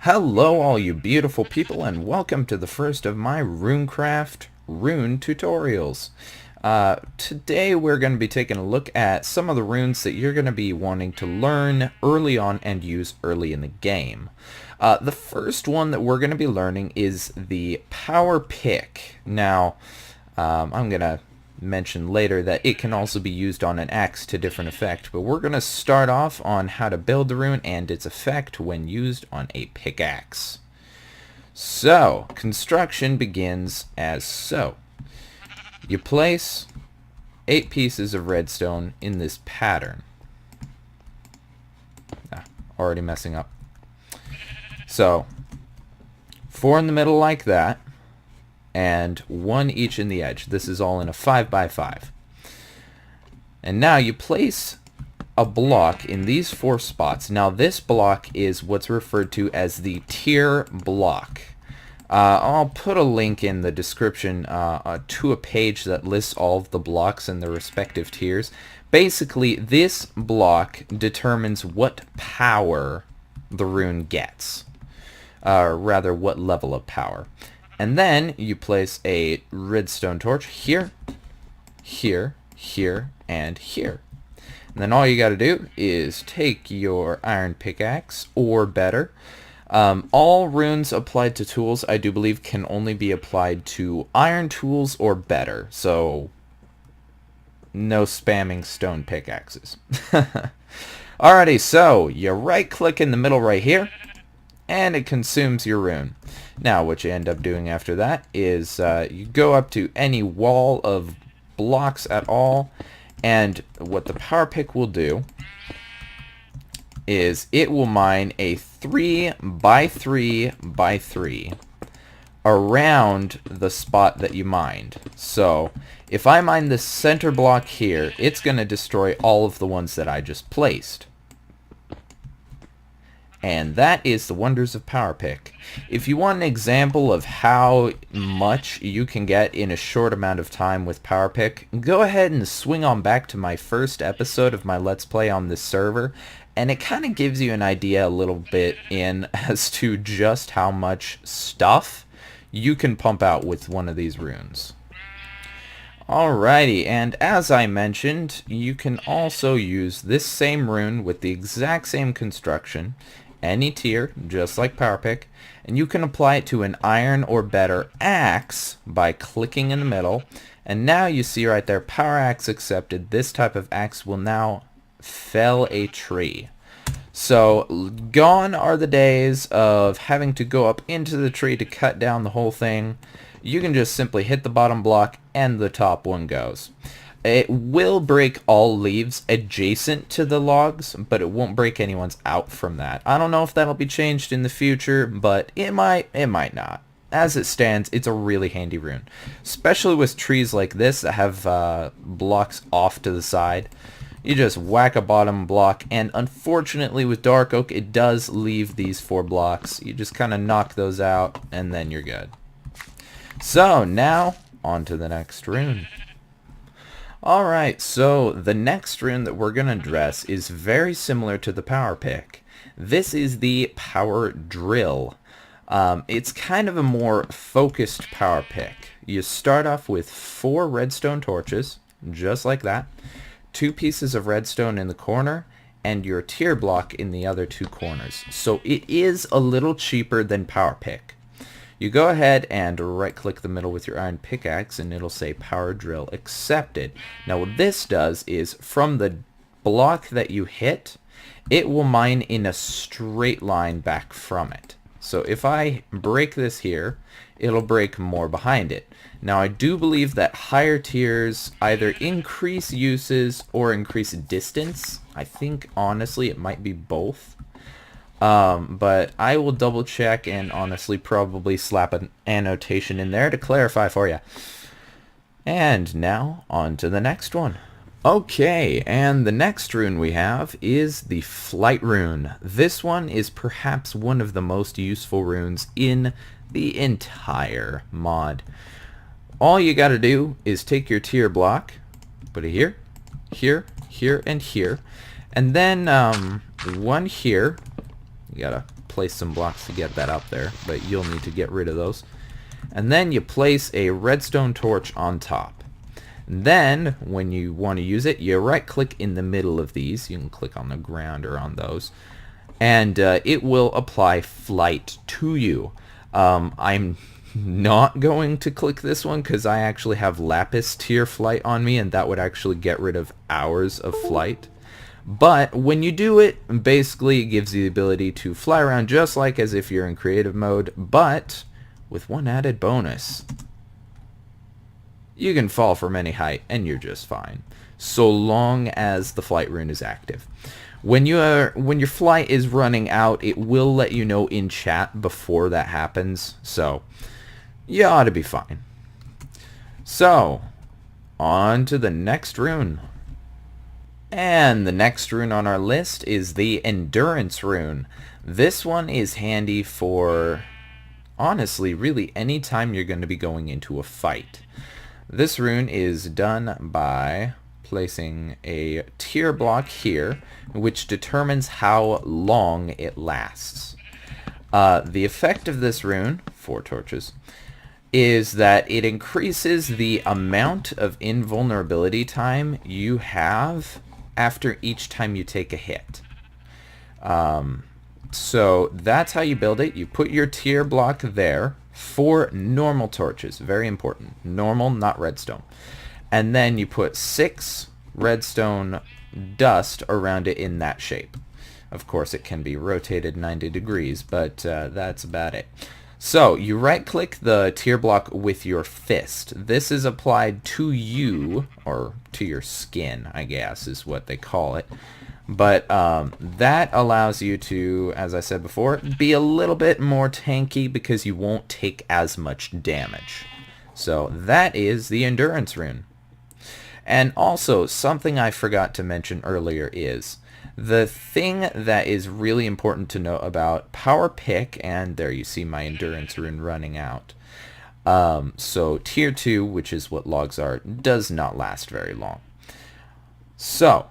Hello all you beautiful people, and welcome to the first of my Runecraft rune tutorials. Today we're going to be taking a look at some of the runes that you're going to be wanting to learn early on and use early in the game. The first one that we're going to be learning is the Power Pick. Now, I'm going to mention later that it can also be used on an axe to different effect, but we're going to start off on how to build the rune and its effect when used on a pickaxe. So, construction begins as so. You place 8 pieces of redstone in this pattern. Already messing up. So, 4 in the middle like that, and 1 each in the edge. This is all in a 5x5. And now you place a block in these 4 spots. Now this block is what's referred to as the tier block. I'll put a link in the description to a page that lists all of the blocks and their respective tiers. Basically, this block determines what power the rune gets. Rather, what level of power. And then you place a redstone torch here, here, here, and here. And then all you got to do is take your iron pickaxe, or better. All runes applied to tools, I do believe, can only be applied to iron tools or better. So, no spamming stone pickaxes. Alrighty, so you right-click in the middle right here, and it consumes your rune. Now what you end up doing after that is you go up to any wall of blocks at all, and what the power pick will do is it will mine a 3x3x3 around the spot that you mined. So if I mine the center block here, it's going to destroy all of the ones that I just placed. And that is the wonders of Power Pick. If you want an example of how much you can get in a short amount of time with Power Pick, go ahead and swing on back to my first episode of my Let's Play on this server, and it kind of gives you an idea a little bit as to just how much stuff you can pump out with one of these runes. Alrighty, and as I mentioned, you can also use this same rune with the exact same construction, any tier, just like Power Pick, and you can apply it to an iron or better axe by clicking in the middle. And now you see right there, power axe accepted. This type of axe will now fell a tree. So gone are the days of having to go up into the tree to cut down the whole thing. You can just simply hit the bottom block and the top one goes. It will break all leaves adjacent to the logs, but it won't break anyone's out from that. I don't know if that'll be changed in the future, but it might not. As it stands, it's a really handy rune, especially with trees like this that have blocks off to the side. You just whack a bottom block, and unfortunately with dark oak, it does leave these 4 blocks. You just kind of knock those out, and then you're good. So now, on to the next rune. Alright, so the next rune that we're going to address is very similar to the Power Pick. This is the Power Drill. It's kind of a more focused Power Pick. You start off with 4 redstone torches, just like that, 2 pieces of redstone in the corner, and your tier block in the other 2 corners. So it is a little cheaper than Power Pick. You go ahead and right-click the middle with your iron pickaxe, and it'll say Power Drill Accepted. Now what this does is, from the block that you hit, it will mine in a straight line back from it. So if I break this here, it'll break more behind it. Now I do believe that higher tiers either increase uses or increase distance. I think honestly it might be both. But I will double check and honestly probably slap an annotation in there to clarify for you. And now on to the next one. Okay, and the next rune we have is the Flight Rune. This one is perhaps one of the most useful runes in the entire mod. All you gotta do is take your tier block, put it here, here, here, and here, and then one here. You gotta place some blocks to get that up there, but you'll need to get rid of those. And then you place a redstone torch on top. And then, when you want to use it, you right-click in the middle of these. You can click on the ground or on those. And it will apply flight to you. I'm not going to click this one because I actually have lapis tier flight on me, and that would actually get rid of hours of flight. But when you do it, basically it gives you the ability to fly around just like as if you're in creative mode, but with one added bonus. You can fall from any height and you're just fine, so long as the flight rune is active. When your flight is running out, it will let you know in chat before that happens, so you ought to be fine. So, on to the next rune. And the next rune on our list is the Endurance rune. This one is handy for, honestly, really any time you're going to be going into a fight. This rune is done by placing a tier block here, which determines how long it lasts. The effect of this rune, 4 torches, is that it increases the amount of invulnerability time you have after each time you take a hit. So that's how you build it. You put your tier block there for normal torches. Very important. Normal, not redstone. And then you put 6 redstone dust around it in that shape. Of course, it can be rotated 90 degrees, but that's about it. So you right-click the tier block with your fist. This is applied to you, or to your skin, I guess is what they call it. But that allows you to, as I said before, be a little bit more tanky because you won't take as much damage. So that is the Endurance rune. And also, something I forgot to mention earlier is the thing that is really important to know about Power Pick, and there you see my Endurance rune running out. So tier 2, which is what logs are, does not last very long. So,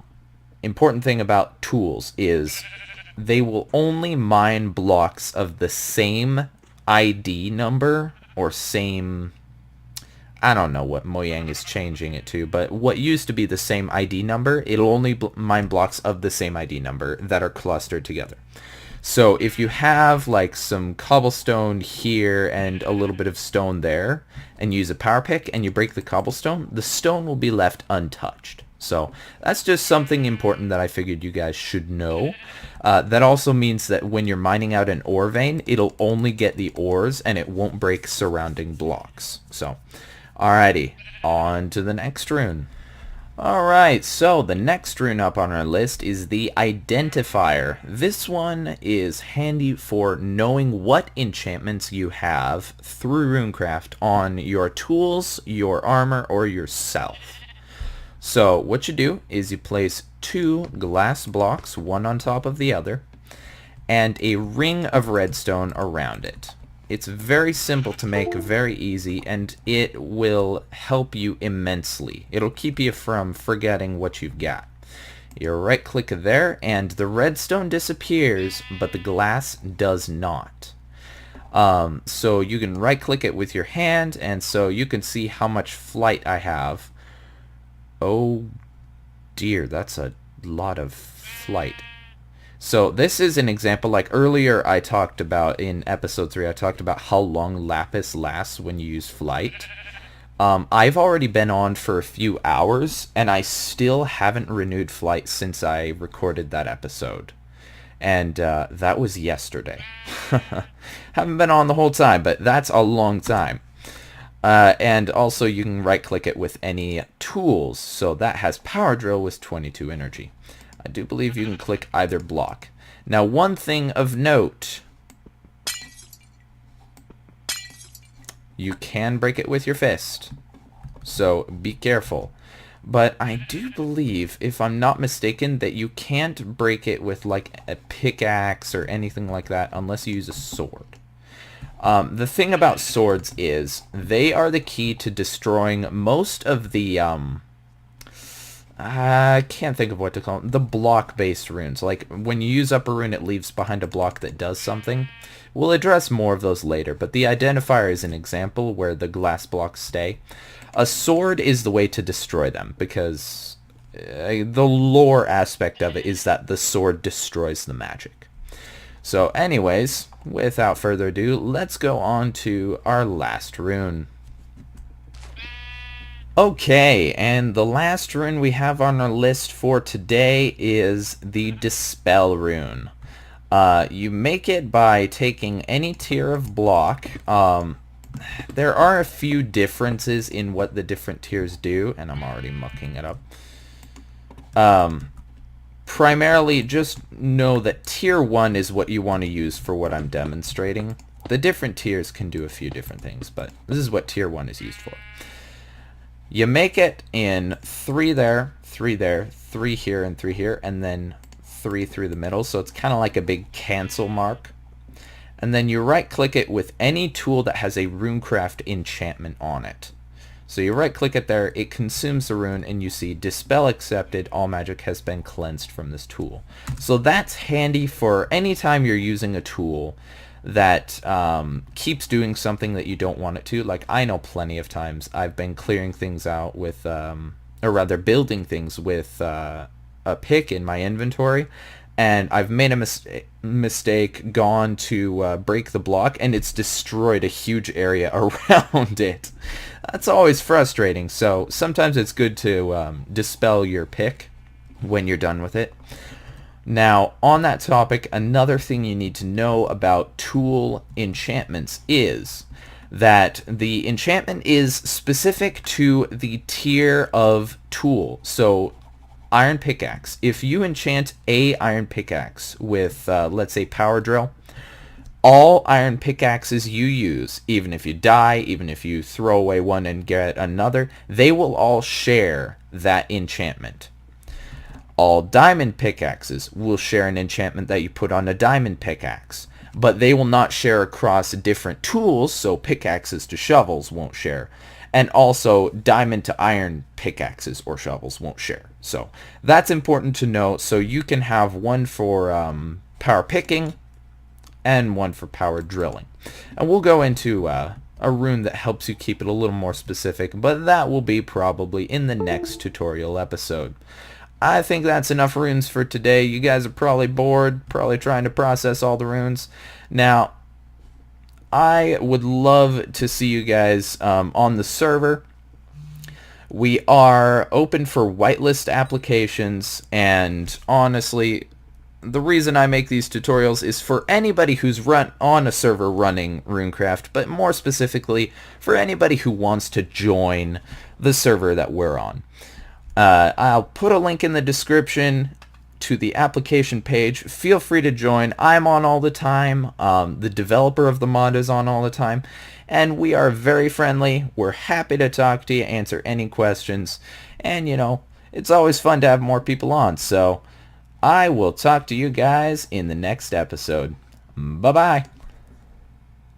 important thing about tools is they will only mine blocks of the same ID number or same, I don't know what Mojang is changing it to, but what used to be the same ID number, it'll only mine blocks of the same ID number that are clustered together. So if you have like some cobblestone here and a little bit of stone there, and use a power pick and you break the cobblestone, the stone will be left untouched. So that's just something important that I figured you guys should know. That also means that when you're mining out an ore vein, it'll only get the ores and it won't break surrounding blocks. So, alrighty, on to the next rune. Alright, so the next rune up on our list is the Identifier. This one is handy for knowing what enchantments you have through Runecraft on your tools, your armor, or yourself. So what you do is you place 2 glass blocks, one on top of the other, and a ring of redstone around it. It's very simple to make, very easy, and it will help you immensely. It'll keep you from forgetting what you've got. You right click there and the redstone disappears, but the glass does not. So you can right click it with your hand, and so you can see how much flight I have. Oh dear, that's a lot of flight. So this is an example, like earlier I talked about in episode 3, I talked about how long lapis lasts when you use flight. I've already been on for a few hours, and I still haven't renewed flight since I recorded that episode. And that was yesterday. Haven't been on the whole time, but that's a long time. And also you can right click it with any tools. So that has power drill with 22 energy. I do believe you can click either block. Now one thing of note, you can break it with your fist, so be careful. But I do believe, if I'm not mistaken, that you can't break it with like a pickaxe or anything like that unless you use a sword. The thing about swords is they are the key to destroying most of the I can't think of what to call them. The block-based runes. Like, when you use up a rune, it leaves behind a block that does something. We'll address more of those later, but the Identifier is an example where the glass blocks stay. A sword is the way to destroy them, because the lore aspect of it is that the sword destroys the magic. So anyways, without further ado, let's go on to our last rune. Okay, and the last rune we have on our list for today is the Dispel rune. You make it by taking any tier of block. There are a few differences in what the different tiers do, and I'm already mucking it up. Primarily, just know that tier 1 is what you want to use for what I'm demonstrating. The different tiers can do a few different things, but this is what tier 1 is used for. You make it in 3 there, 3 there, 3 here, and 3 here, and then 3 through the middle, so it's kind of like a big cancel mark. And then you right click it with any tool that has a Runecraft enchantment on it. So you right click it there, it consumes the rune, and you see Dispel accepted, all magic has been cleansed from this tool. So that's handy for any time you're using a tool that keeps doing something that you don't want it to. Like, I know plenty of times I've been clearing things out with, or rather building things with a pick in my inventory, and I've made a mistake, gone to break the block, and it's destroyed a huge area around it. That's always frustrating, so sometimes it's good to dispel your pick when you're done with it. Now, on that topic, another thing you need to know about tool enchantments is that the enchantment is specific to the tier of tool. So, iron pickaxe. If you enchant a iron pickaxe with, let's say, power drill, all iron pickaxes you use, even if you die, even if you throw away one and get another, they will all share that enchantment. All diamond pickaxes will share an enchantment that you put on a diamond pickaxe, but they will not share across different tools, so pickaxes to shovels won't share. And also, diamond to iron pickaxes or shovels won't share. So that's important to know, so you can have one for power picking and one for power drilling. And we'll go into a rune that helps you keep it a little more specific, but that will be probably in the next tutorial episode. I think that's enough runes for today. You guys are probably bored, probably trying to process all the runes. Now, I would love to see you guys on the server. We are open for whitelist applications, and honestly, the reason I make these tutorials is for anybody who's on a server running Runecraft, but more specifically for anybody who wants to join the server that we're on. I'll put a link in the description to the application page. Feel free to join. I'm on all the time. The developer of the mod is on all the time. And we are very friendly. We're happy to talk to you, answer any questions. And, you know, it's always fun to have more people on. So I will talk to you guys in the next episode. Bye-bye.